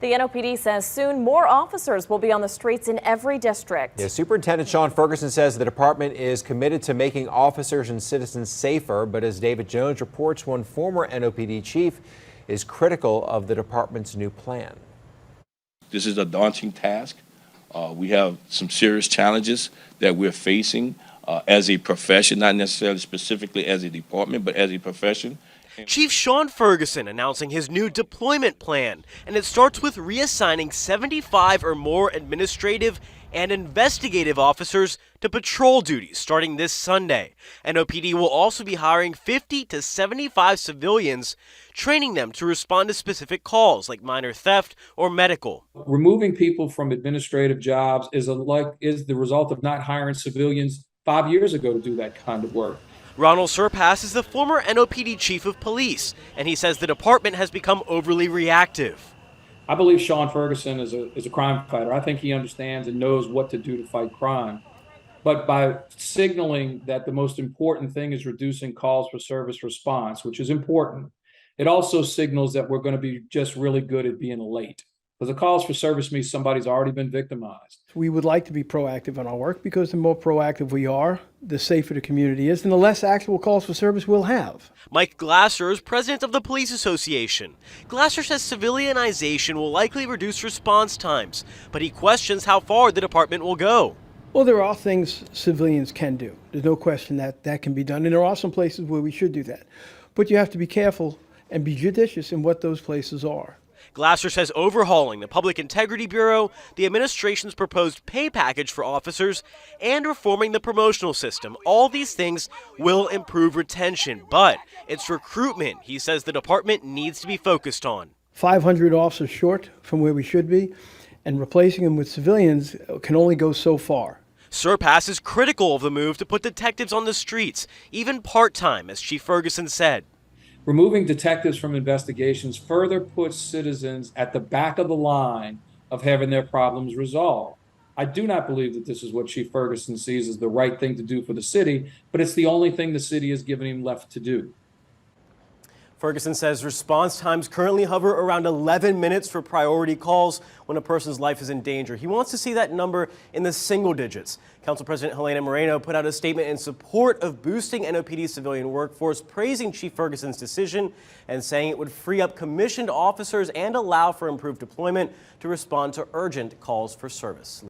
The NOPD says soon more officers will be on the streets in every district. Yeah, Superintendent Sean Ferguson says the department is committed to making officers and citizens safer, but as David Jones reports, one former NOPD chief is critical of the department's new plan. This is a daunting task. We have some serious challenges that we're facing as a profession, not necessarily specifically as a department, but as a profession. Chief Sean Ferguson announcing his new deployment plan, and it starts with reassigning 75 or more administrative and investigative officers to patrol duties starting this Sunday. NOPD will also be hiring 50 to 75 civilians, training them to respond to specific calls like minor theft or medical. Removing people from administrative jobs is the result of not hiring civilians 5 years ago to do that kind of work. Ronald Surpass is the former NOPD chief of police, and he says the department has become overly reactive. I believe Sean Ferguson is a crime fighter. I think he understands and knows what to do to fight crime. But by signaling that the most important thing is reducing calls for service response, which is important, it also signals that we're going to be just really good at being late. Because the calls for service means somebody's already been victimized. We would like to be proactive in our work because the more proactive we are, the safer the community is and the less actual calls for service we'll have. Mike Glasser is president of the Police Association. Glasser says civilianization will likely reduce response times, but he questions how far the department will go. Well, there are things civilians can do. There's no question that that can be done, and there are some places where we should do that. But you have to be careful and be judicious in what those places are. Glasser says overhauling the Public Integrity Bureau, the administration's proposed pay package for officers, and reforming the promotional system, all these things will improve retention. But it's recruitment he says the department needs to be focused on. 500 officers short from where we should be, and replacing them with civilians can only go so far. Surpass is critical of the move to put detectives on the streets, even part-time, as Chief Ferguson said. Removing detectives from investigations further puts citizens at the back of the line of having their problems resolved. I do not believe that this is what Chief Ferguson sees as the right thing to do for the city, but it's the only thing the city has given him left to do. Ferguson says response times currently hover around 11 minutes for priority calls when a person's life is in danger. He wants to see that number in the single digits. Council President Helena Moreno put out a statement in support of boosting NOPD's civilian workforce, praising Chief Ferguson's decision and saying it would free up commissioned officers and allow for improved deployment to respond to urgent calls for service.